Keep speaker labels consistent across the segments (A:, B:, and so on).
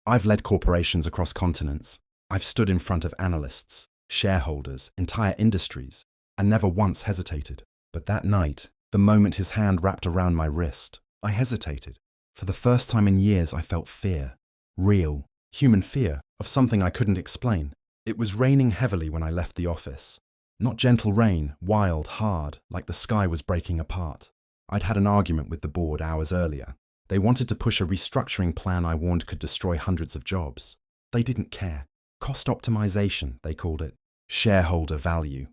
A: I've led corporations across continents. I've stood in front of analysts, shareholders, entire industries, and never once hesitated. But that night, the moment his hand wrapped around my wrist, I hesitated. For the first time in years, I felt fear. Real, human fear of something I couldn't explain. It was raining heavily when I left the office. Not gentle rain, wild, hard, like the sky was breaking apart. I'd had an argument with the board hours earlier. They wanted to push a restructuring plan I warned could destroy hundreds of jobs. They didn't care. Cost optimization, they called it. Shareholder value.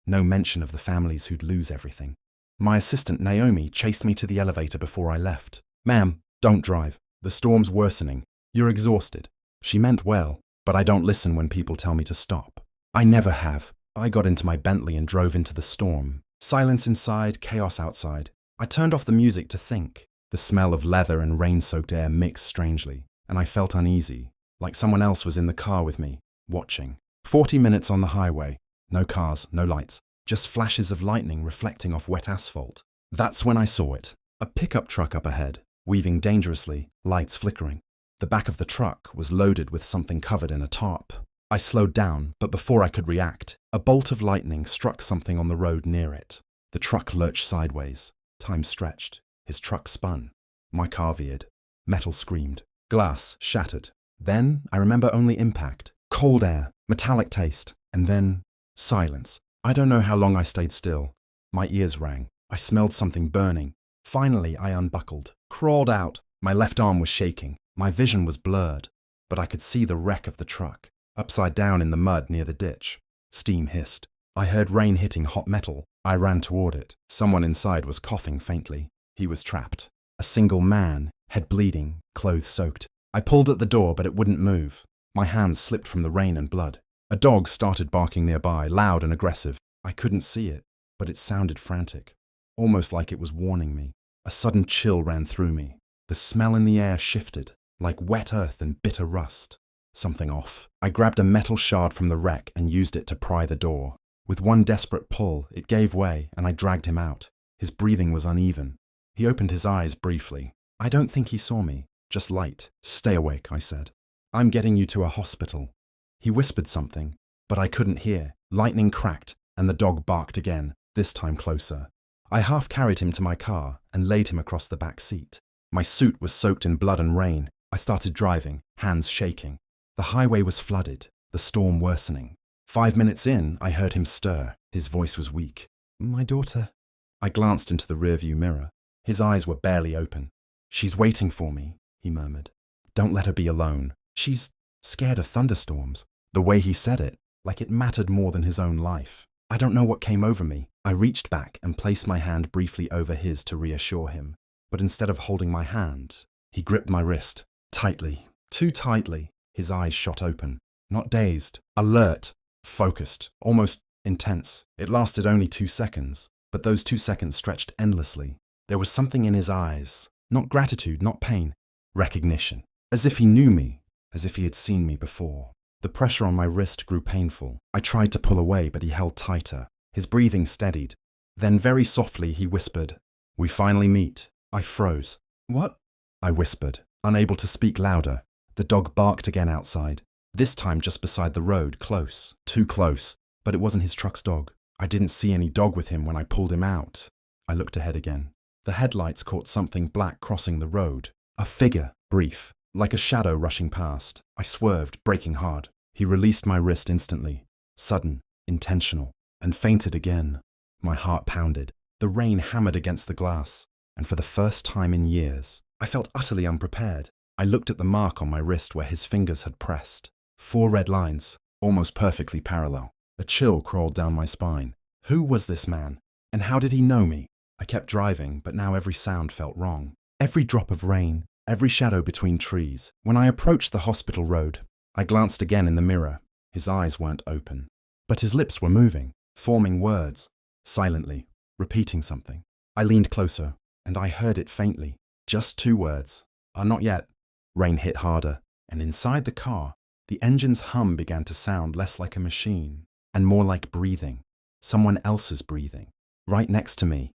A: No mention of the families who'd lose everything. My assistant, Naomi, chased me to the elevator before I left. "Ma'am, don't drive. The storm's worsening. You're exhausted." She meant well, but I don't listen when people tell me to stop. I never have. I got into my Bentley and drove into the storm. Silence inside, chaos outside. I turned off the music to think. The smell of leather and rain-soaked air mixed strangely, and I felt uneasy, like someone else was in the car with me, watching. 40 minutes on the highway. No cars, no lights, just flashes of lightning reflecting off wet asphalt. That's when I saw it. A pickup truck up ahead, weaving dangerously, lights flickering. The back of the truck was loaded with something covered in a tarp. I slowed down, but before I could react, a bolt of lightning struck something on the road near it. The truck lurched sideways. Time stretched. His truck spun. My car veered. Metal screamed. Glass shattered. Then I remember only impact. Cold air, metallic taste, and then silence. I don't know how long I stayed still. My ears rang. I smelled something burning. Finally, I unbuckled, crawled out. My left arm was shaking. My vision was blurred, but I could see the wreck of the truck, upside down in the mud near the ditch. Steam hissed. I heard rain hitting hot metal. I ran toward it. Someone inside was coughing faintly. He was trapped. A single man, head bleeding, clothes soaked. I pulled at the door, but it wouldn't move. My hands slipped from the rain and blood. A dog started barking nearby, loud and aggressive. I couldn't see it, but it sounded frantic, almost like it was warning me. A sudden chill ran through me. The smell in the air shifted, like wet earth and bitter rust. Something off. I grabbed a metal shard from the wreck and used it to pry the door. With one desperate pull, it gave way and I dragged him out. His breathing was uneven. He opened his eyes briefly. I don't think he saw me, just light. "Stay awake," I said. "I'm getting you to a hospital." He whispered something, but I couldn't hear. Lightning cracked and the dog barked again, this time closer. I half carried him to my car and laid him across the back seat. My suit was soaked in blood and rain. I started driving, hands shaking. The highway was flooded, the storm worsening. 5 minutes in, I heard him stir. His voice was weak. "My daughter." I glanced into the rearview mirror. His eyes were barely open. "She's waiting for me," he murmured. "Don't let her be alone. She's scared of thunderstorms." The way he said it, like it mattered more than his own life. I don't know what came over me. I reached back and placed my hand briefly over his to reassure him. But instead of holding my hand, he gripped my wrist, tightly, too tightly. His eyes shot open. Not dazed, alert, focused, almost intense. It lasted only 2 seconds, but those 2 seconds stretched endlessly. There was something in his eyes, not gratitude, not pain, recognition. As if he knew me, as if he had seen me before. The pressure on my wrist grew painful. I tried to pull away, but he held tighter. His breathing steadied. Then very softly he whispered, "We finally meet." I froze. "What?" I whispered, unable to speak louder. The dog barked again outside, this time just beside the road, close. Too close, but it wasn't his truck's dog. I didn't see any dog with him when I pulled him out. I looked ahead again. The headlights caught something black crossing the road. A figure, brief, like a shadow rushing past. I swerved, braking hard. He released my wrist instantly, sudden, intentional, and fainted again. My heart pounded. The rain hammered against the glass, and for the first time in years, I felt utterly unprepared. I looked at the mark on my wrist where his fingers had pressed. 4 red lines, almost perfectly parallel. A chill crawled down my spine. Who was this man? And how did he know me? I kept driving, but now every sound felt wrong. Every drop of rain, every shadow between trees. When I approached the hospital road, I glanced again in the mirror. His eyes weren't open, but his lips were moving, forming words, silently, repeating something. I leaned closer, and I heard it faintly. Just 2 words. Not yet." Rain hit harder, and inside the car, the engine's hum began to sound less like a machine, and more like breathing. Someone else's breathing. Right next to me.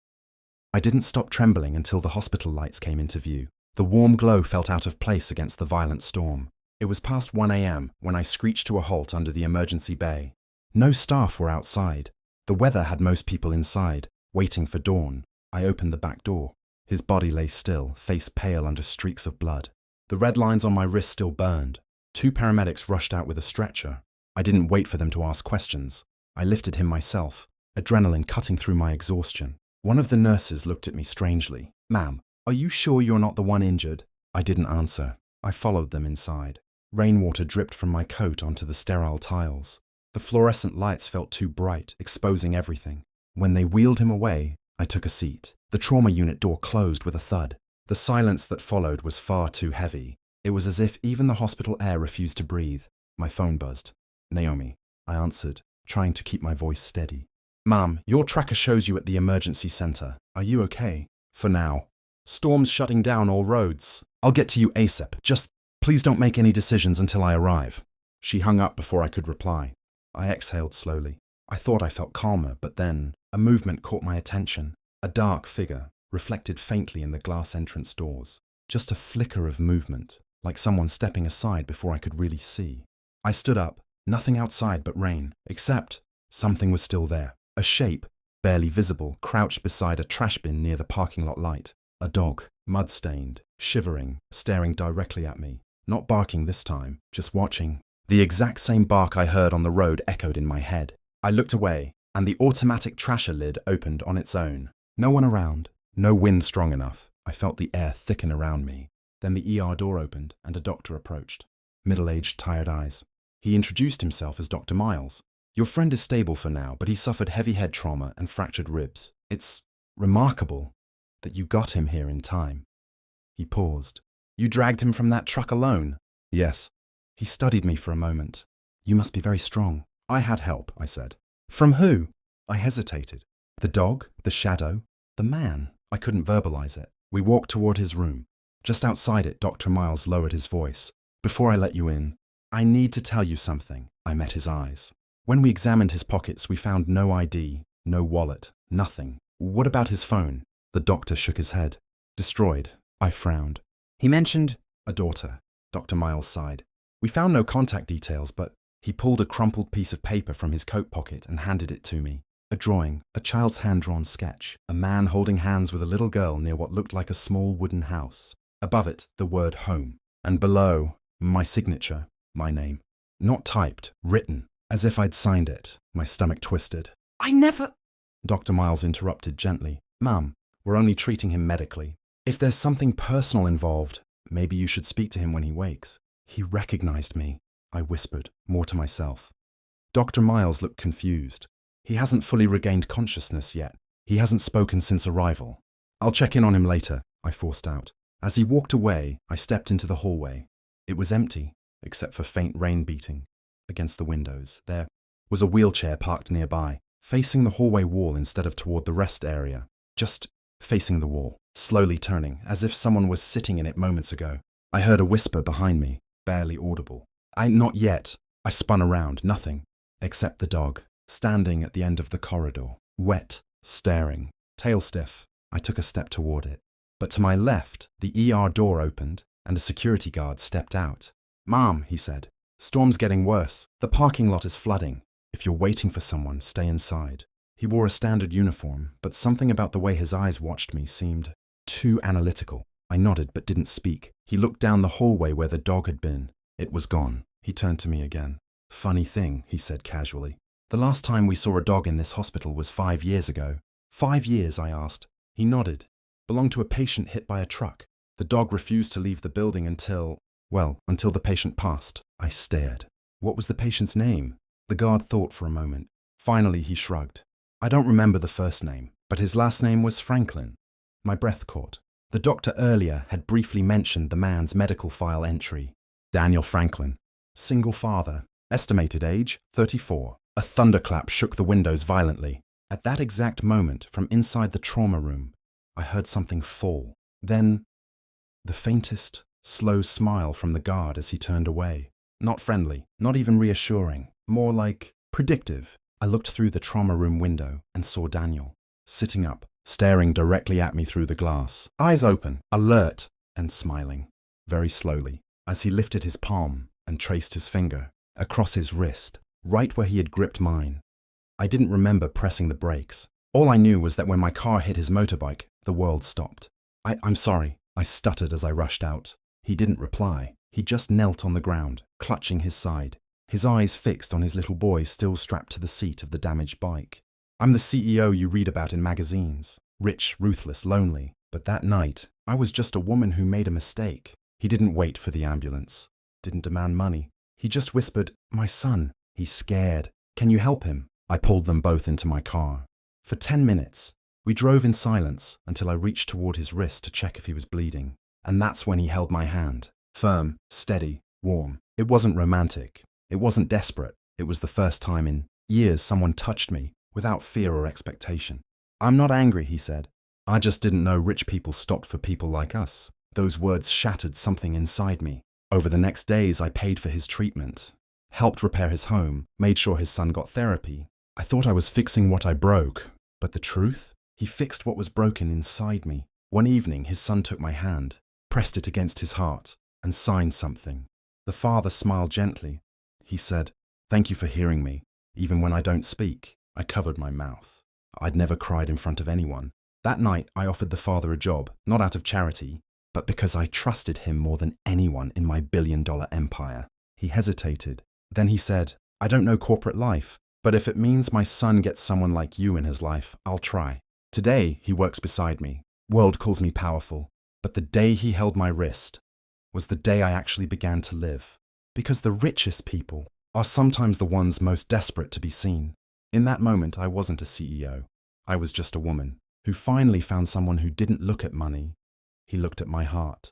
A: I didn't stop trembling until the hospital lights came into view. The warm glow felt out of place against the violent storm. It was past 1 a.m. when I screeched to a halt under the emergency bay. No staff were outside. The weather had most people inside, waiting for dawn. I opened the back door. His body lay still, face pale under streaks of blood. The red lines on my wrist still burned. 2 paramedics rushed out with a stretcher. I didn't wait for them to ask questions. I lifted him myself, adrenaline cutting through my exhaustion. One of the nurses looked at me strangely. "Ma'am, are you sure you're not the one injured?" I didn't answer. I followed them inside. Rainwater dripped from my coat onto the sterile tiles. The fluorescent lights felt too bright, exposing everything. When they wheeled him away, I took a seat. The trauma unit door closed with a thud. The silence that followed was far too heavy. It was as if even the hospital air refused to breathe. My phone buzzed. "Naomi," I answered, trying to keep my voice steady. "Ma'am, your tracker shows you at the emergency center. Are you okay?" "For now. Storm's shutting down all roads. I'll get to you ASAP. Just please don't make any decisions until I arrive." She hung up before I could reply. I exhaled slowly. I thought I felt calmer, but then a movement caught my attention. A dark figure, reflected faintly in the glass entrance doors. Just a flicker of movement, like someone stepping aside before I could really see. I stood up, nothing outside but rain, except something was still there. A shape, barely visible, crouched beside a trash bin near the parking lot light. A dog, mud-stained, shivering, staring directly at me. Not barking this time, just watching. The exact same bark I heard on the road echoed in my head. I looked away, and the automatic trasher lid opened on its own. No one around, no wind strong enough. I felt the air thicken around me. Then the ER door opened, and a doctor approached. Middle-aged, tired eyes. He introduced himself as Dr. Miles. "Your friend is stable for now, but he suffered heavy head trauma and fractured ribs. It's remarkable that you got him here in time." He paused. "You dragged him from that truck alone?" "Yes." He studied me for a moment. "You must be very strong." "I had help," I said. "From who?" I hesitated. The dog, the shadow, the man. I couldn't verbalize it. We walked toward his room. Just outside it, Dr. Miles lowered his voice. "Before I let you in, I need to tell you something." I met his eyes. When we examined his pockets, we found no ID, no wallet, nothing. "What about his phone?" The doctor shook his head. "Destroyed." I frowned. "He mentioned a daughter." Dr. Miles sighed. "We found no contact details, but..." He pulled a crumpled piece of paper from his coat pocket and handed it to me. A drawing, a child's hand-drawn sketch. A man holding hands with a little girl near what looked like a small wooden house. Above it, the word home. And below, my signature, my name. Not typed, written, as if I'd signed it. My stomach twisted. "I never..." Dr. Miles interrupted gently. "Ma'am, we're only treating him medically. If there's something personal involved, maybe you should speak to him when he wakes." "He recognized me," I whispered, more to myself. Dr. Miles looked confused. "He hasn't fully regained consciousness yet. He hasn't spoken since arrival." "I'll check in on him later," I forced out. As he walked away, I stepped into the hallway. It was empty, except for faint rain beating against the windows. There was a wheelchair parked nearby, facing the hallway wall instead of toward the rest area. Just facing the wall, slowly turning, as if someone was sitting in it moments ago. I heard a whisper behind me, barely audible. Not yet." I spun around, nothing, except the dog, standing at the end of the corridor, wet, staring, tail stiff. I took a step toward it. But to my left, the ER door opened, and a security guard stepped out. "Ma'am," he said, "storm's getting worse. The parking lot is flooding. If you're waiting for someone, stay inside." He wore a standard uniform, but something about the way his eyes watched me seemed too analytical. I nodded but didn't speak. He looked down the hallway where the dog had been. It was gone. He turned to me again. "Funny thing," he said casually. "The last time we saw a dog in this hospital was 5 years ago." "5 years?" I asked. He nodded. "Belonged to a patient hit by a truck. The dog refused to leave the building until the patient passed." I stared. "What was the patient's name?" The guard thought for a moment. Finally, he shrugged. "I don't remember the first name, but his last name was Franklin." My breath caught. The doctor earlier had briefly mentioned the man's medical file entry. Daniel Franklin. Single father. Estimated age, 34. A thunderclap shook the windows violently. At that exact moment, from inside the trauma room, I heard something fall. Then, the faintest, slow smile from the guard as he turned away. Not friendly, not even reassuring, more like predictive. I looked through the trauma room window and saw Daniel, sitting up, staring directly at me through the glass, eyes open, alert, and smiling, very slowly. as he lifted his palm and traced his finger across his wrist, right where he had gripped mine. I didn't remember pressing the brakes. All I knew was that when my car hit his motorbike, the world stopped. I'm sorry, I stuttered as I rushed out. He didn't reply. He just knelt on the ground, clutching his side, his eyes fixed on his little boy still strapped to the seat of the damaged bike. I'm the CEO you read about in magazines. Rich, ruthless, lonely. But that night, I was just a woman who made a mistake. He didn't wait for the ambulance, didn't demand money. He just whispered, "My son, he's scared. Can you help him?" I pulled them both into my car. For 10 minutes, we drove in silence until I reached toward his wrist to check if he was bleeding. And that's when he held my hand. Firm, steady, warm. It wasn't romantic. It wasn't desperate. It was the first time in years someone touched me without fear or expectation. "I'm not angry," he said. "I just didn't know rich people stopped for people like us." Those words shattered something inside me. Over the next days, I paid for his treatment, helped repair his home, made sure his son got therapy. I thought I was fixing what I broke, but the truth? He fixed what was broken inside me. One evening, his son took my hand, pressed it against his heart, and signed something. The father smiled gently. He said, "Thank you for hearing me. Even when I don't speak." I covered my mouth. I'd never cried in front of anyone. That night, I offered the father a job, not out of charity, but because I trusted him more than anyone in my billion-dollar empire. He hesitated. Then he said, "I don't know corporate life, but if it means my son gets someone like you in his life, I'll try." Today, he works beside me. World calls me powerful. But the day he held my wrist was the day I actually began to live. Because the richest people are sometimes the ones most desperate to be seen. In that moment, I wasn't a CEO. I was just a woman who finally found someone who didn't look at money. He looked at my heart.